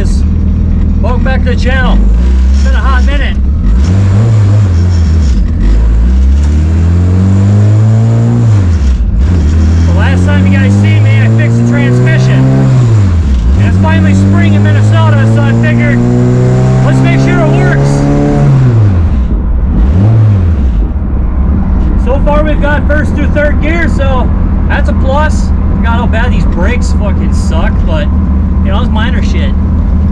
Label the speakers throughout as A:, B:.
A: guys? Welcome back to the channel. It's been a hot minute. The last time you guys see me, I fixed the transmission. And it's finally spring in Minnesota, so I figured, let's make sure it works. So far we've got first through third gear, so that's a plus. Forgot how bad these brakes fucking suck, but you know, it's minor shit.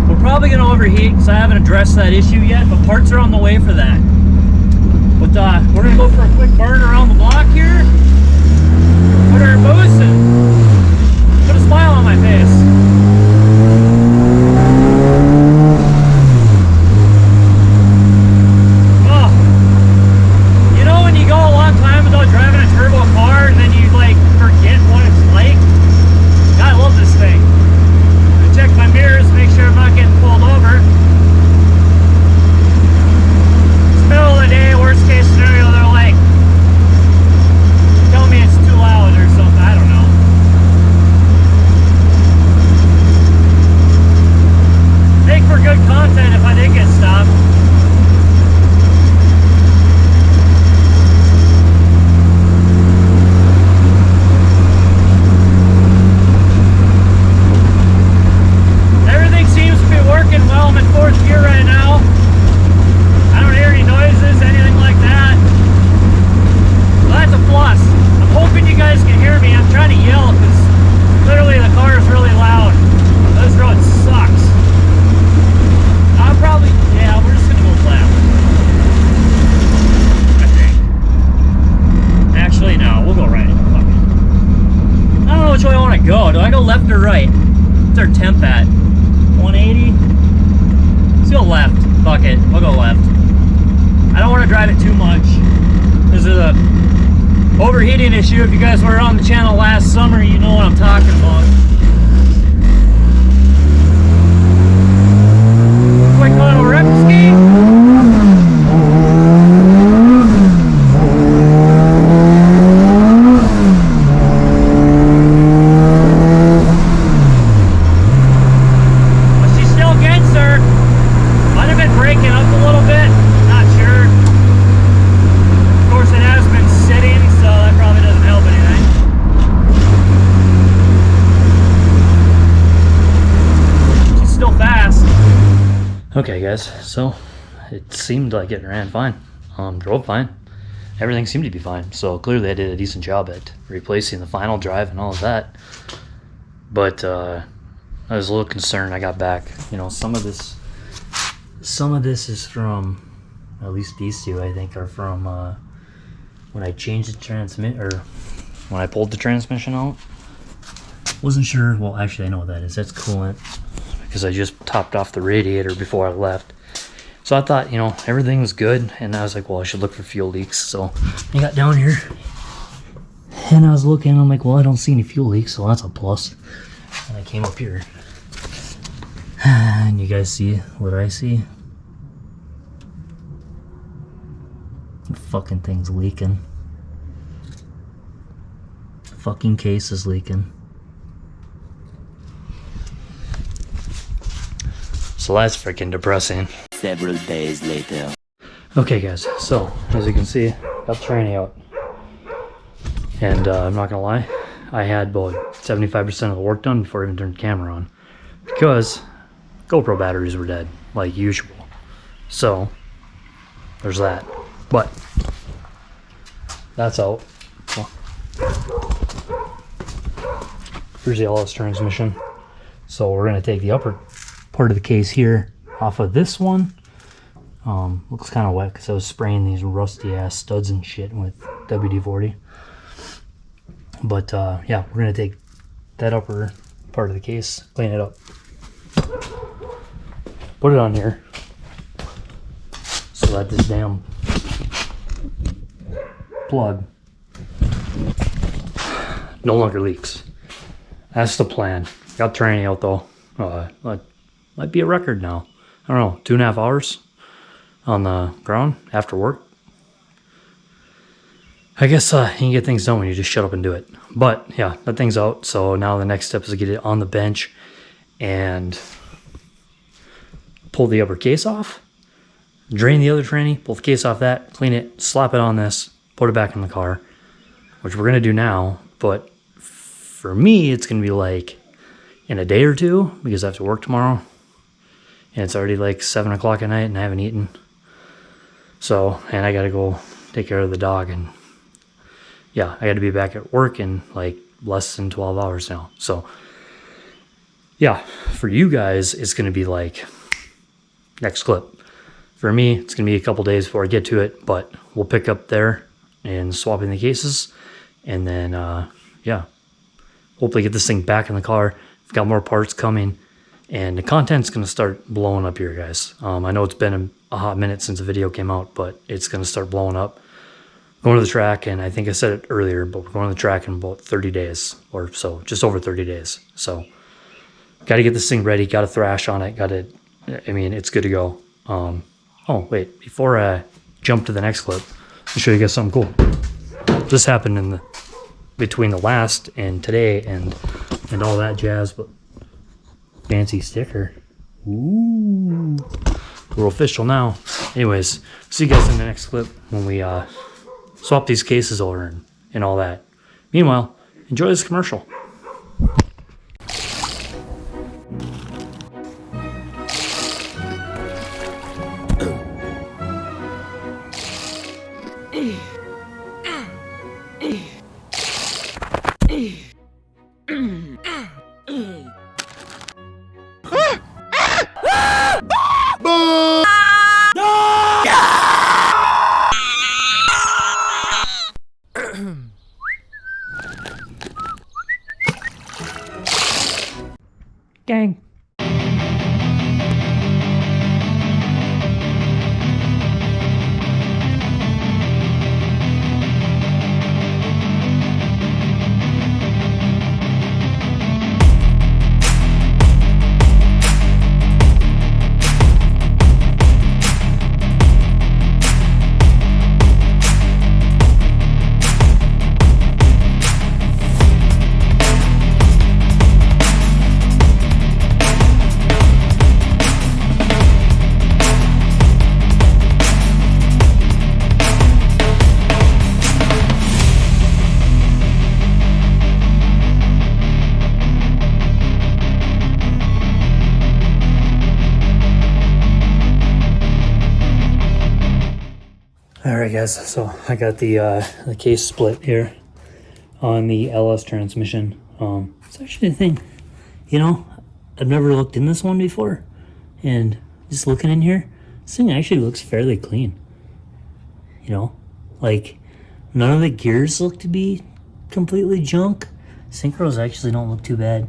A: We're probably gonna overheat because I haven't addressed that issue yet, but parts are on the way for that. But we're gonna go for a quick burn around the block here. Put our boost and put a smile on my face. Go. Do I go left or right? What's our temp at? 180? Let's go left. Fuck it. We'll go left. I don't want to drive it too much. This is a overheating issue. If you guys were on the channel last summer, you know what I'm talking about. Quick little rip ski. Okay guys, so it seemed like it ran fine, drove fine, everything seemed to be fine, so clearly I did a decent job at replacing the final drive and all of that. But I was a little concerned. I got back, you know, some of this is from, at least these two I think are from when I changed the transmit, or when I pulled the transmission out. Wasn't sure, well actually I know what that is, that's coolant, because I just topped off the radiator before I left. So I thought, you know, everything was good, and I was like, well, I should look for fuel leaks. So I got down here, and I was looking, I'm like, well, I don't see any fuel leaks, so that's a plus. And I came up here, and you guys see what I see? The fucking thing's leaking. The fucking case is leaking. So that's freaking depressing.
B: Several days later.
A: Okay guys, so as you can see, got the tranny out. And I'm not gonna lie, I had about 75% of the work done before I even turned the camera on. Because GoPro batteries were dead, like usual. So, there's that. But, that's out. Well, here's the LS transmission. So we're gonna take the upper part of the case here off of this one. Looks kind of wet because I was spraying these rusty ass studs and shit with WD-40. But yeah, we're gonna take that upper part of the case, clean it up, put it on here so that this damn plug no longer leaks. That's the plan. Got the tranny out though. Might be a record now. I don't know, 2.5 hours on the ground after work. I guess you can get things done when you just shut up and do it. But yeah, that thing's out. So now the next step is to get it on the bench and pull the upper case off, drain the other tranny, pull the case off that, clean it, slap it on this, put it back in the car, which we're gonna do now. But for me, it's gonna be like in a day or two because I have to work tomorrow, and it's already like 7 o'clock at night and I haven't eaten. So, and I gotta go take care of the dog, and yeah, I gotta be back at work in like less than 12 hours now. So yeah, for you guys, it's gonna be like next clip. For me, it's gonna be a couple days before I get to it, but we'll pick up there and swap in the cases, and then yeah, hopefully get this thing back in the car. I've got more parts coming, and the content's gonna start blowing up here, guys. I know it's been a hot minute since the video came out, but it's gonna start blowing up. Going to the track, and I think I said it earlier, but we're going to the track in about 30 days or so, just over 30 days. So got to get this thing ready, got to thrash on it, I mean, it's good to go. Oh, wait, before I jump to the next clip, I'll show you guys something cool. This happened between the last and today and all that jazz, but fancy sticker. Ooh, we're official now. Anyways, see you guys in the next clip when we swap these cases over and all that. Meanwhile, enjoy this commercial. Gang. Alright guys, so I got the case split here on the LS transmission. It's actually a thing, you know, I've never looked in this one before, and just looking in here, this thing actually looks fairly clean. You know, like none of the gears look to be completely junk. Synchros actually don't look too bad.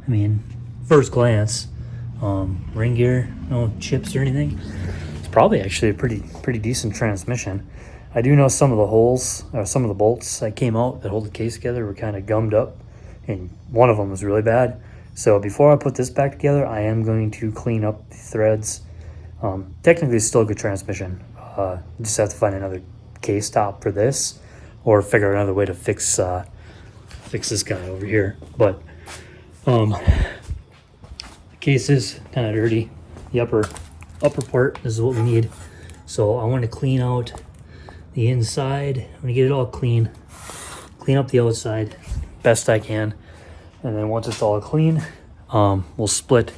A: I mean, first glance, ring gear, no chips or anything. Probably actually a pretty decent transmission. I do know some of the holes, or some of the bolts that came out that hold the case together were kind of gummed up, and one of them was really bad. So before I put this back together, I am going to clean up the threads. Technically it's still a good transmission. Just have to find another case top for this, or figure out another way to fix this guy over here. But the case is kind of dirty. The upper part is what we need. So I want to clean out the inside. I'm gonna get it all clean up the outside best I can, and then once it's all clean, we'll split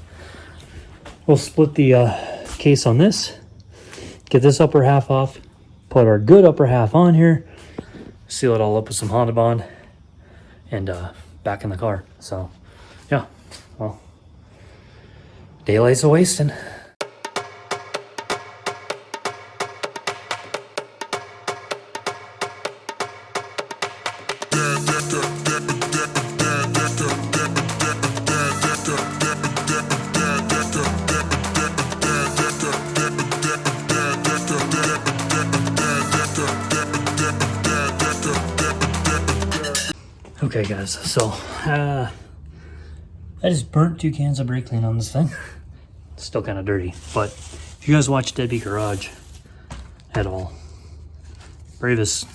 A: the case on this, get this upper half off, put our good upper half on here, seal it all up with some Honda Bond, and back in the car. So yeah, well, daylight's a wasting. Okay guys, so I just burnt 2 cans of brake clean on this thing. It's still kind of dirty, but if you guys watch Deadbeat Garage at all, Bravus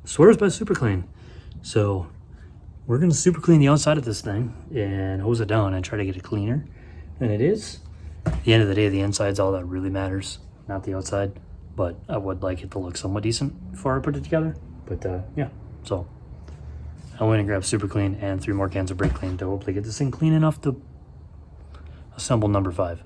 A: swears by super clean. So we're gonna super clean the outside of this thing and hose it down and try to get it cleaner than it is. At the end of the day, the inside's all that really matters, not the outside. But I would like it to look somewhat decent before I put it together. But yeah, so I went and grabbed Super Clean and 3 more cans of Brake Clean to hopefully get this thing clean enough to assemble number 5.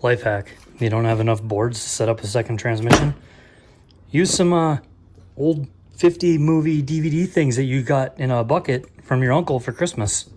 A: Life hack: you don't have enough boards to set up a second transmission, use some old 50 movie DVD things that you got in a bucket from your uncle for Christmas.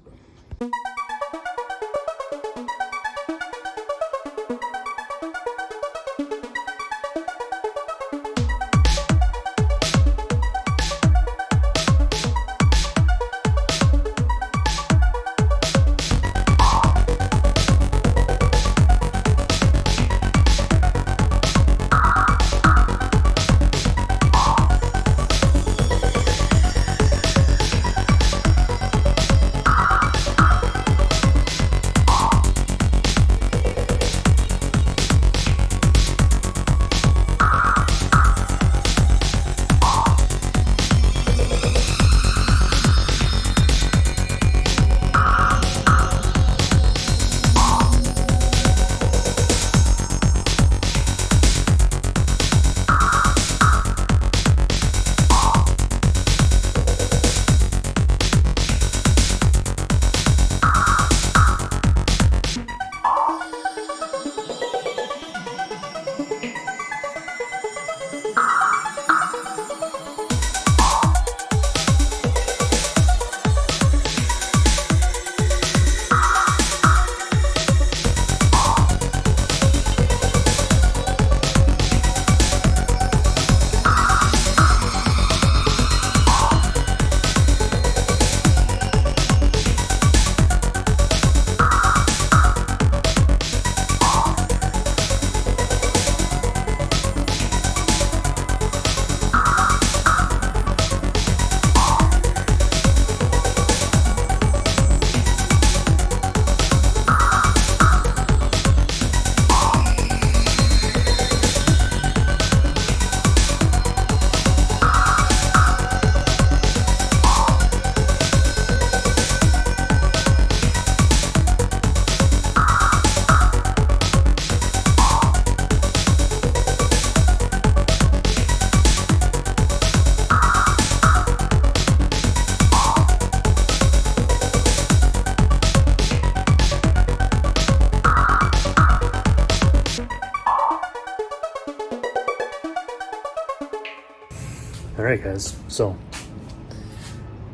A: Alright guys, so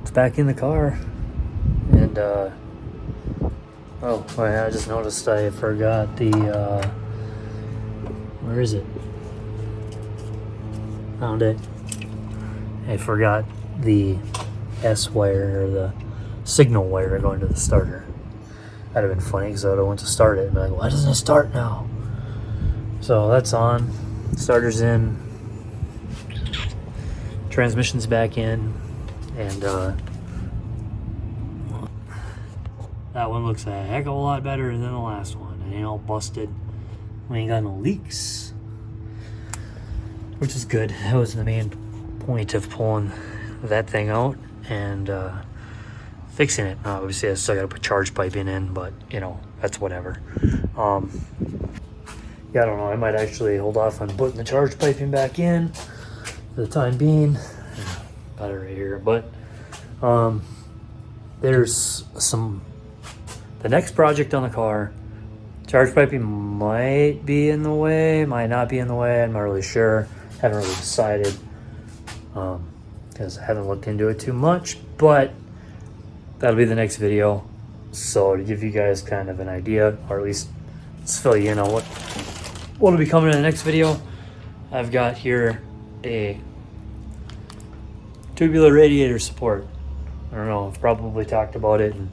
A: it's back in the car, and oh, I just noticed I forgot the where is it? Found it. I forgot the S wire, or the signal wire going to the starter. That'd have been funny because I would have went to start it and be like, why doesn't it start now? So that's on, starter's in, transmission's back in, and that one looks a heck of a lot better than the last one. It ain't all busted. We ain't got no leaks, which is good. That was the main point of pulling that thing out and fixing it. Obviously, I still got to put charge piping in, but you know, that's whatever. Yeah, I don't know. I might actually hold off on putting the charge piping back in for the time being. Got it right here, but there's the next project on the car. Charge piping might be in the way, might not be in the way. I'm not really sure. Haven't really decided because I haven't looked into it too much, but that'll be the next video. So to give you guys kind of an idea, or at least let's fill you in on what'll be coming in the next video. I've got here a tubular radiator support. I don't know, I've probably talked about it in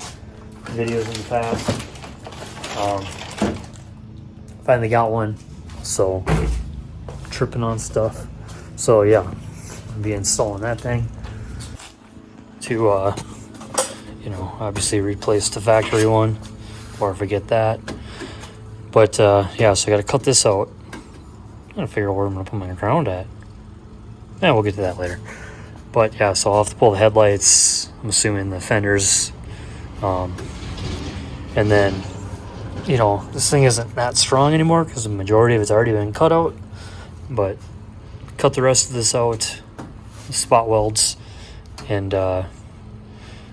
A: videos in the past. Finally got one, so tripping on stuff. So yeah, I'll be installing that thing to you know, obviously replace the factory one, or forget that. But yeah, so I gotta cut this out. I gotta figure out where I'm gonna put my ground at. Yeah, we'll get to that later. But yeah, so I'll have to pull the headlights, I'm assuming the fenders, and then, you know, this thing isn't that strong anymore because the majority of it's already been cut out, but cut the rest of this out, spot welds, and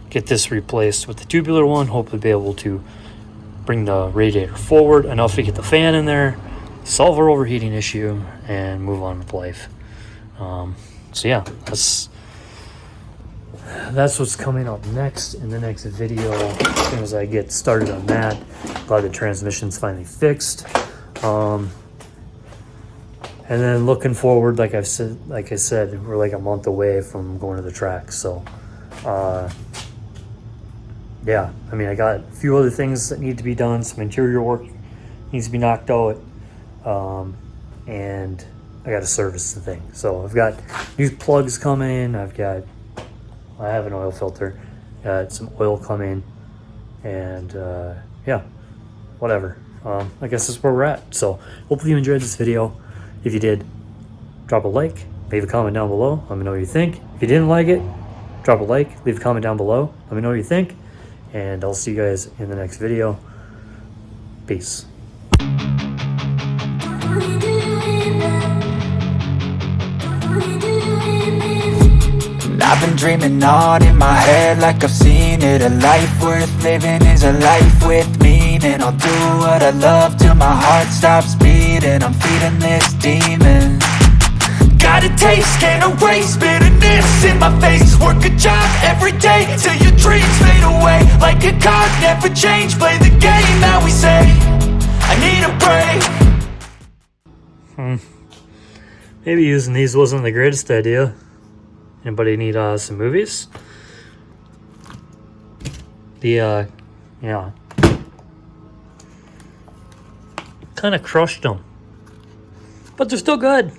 A: get this replaced with the tubular one. Hopefully be able to bring the radiator forward enough to get the fan in there, solve our overheating issue, and move on with life. So yeah, that's what's coming up next in the next video. As soon as I get started on that, glad the transmission's finally fixed. And then looking forward, like I said, we're like a month away from going to the track. So, yeah, I mean, I got a few other things that need to be done. Some interior work needs to be knocked out, and I got to service the thing. So I've got new plugs coming. I have an oil filter, got some oil coming, and yeah, whatever. I guess that's where we're at. So hopefully you enjoyed this video. If you did, drop a like, leave a comment down below, let me know what you think. If you didn't like it, drop a like, leave a comment down below, let me know what you think, and I'll see you guys in the next video. Peace.
C: I've been dreaming on in my head like I've seen it. A life worth living is a life with meaning. I'll do what I love till my heart stops beating. I'm feeding this demon. Got a taste, can't erase bitterness in my face. Work a job every day till your dreams fade away. Like a card, never change, play the game that we say. I need a break.
A: Maybe using these wasn't the greatest idea. Anybody need some movies? Yeah, kind of crushed them, but they're still good.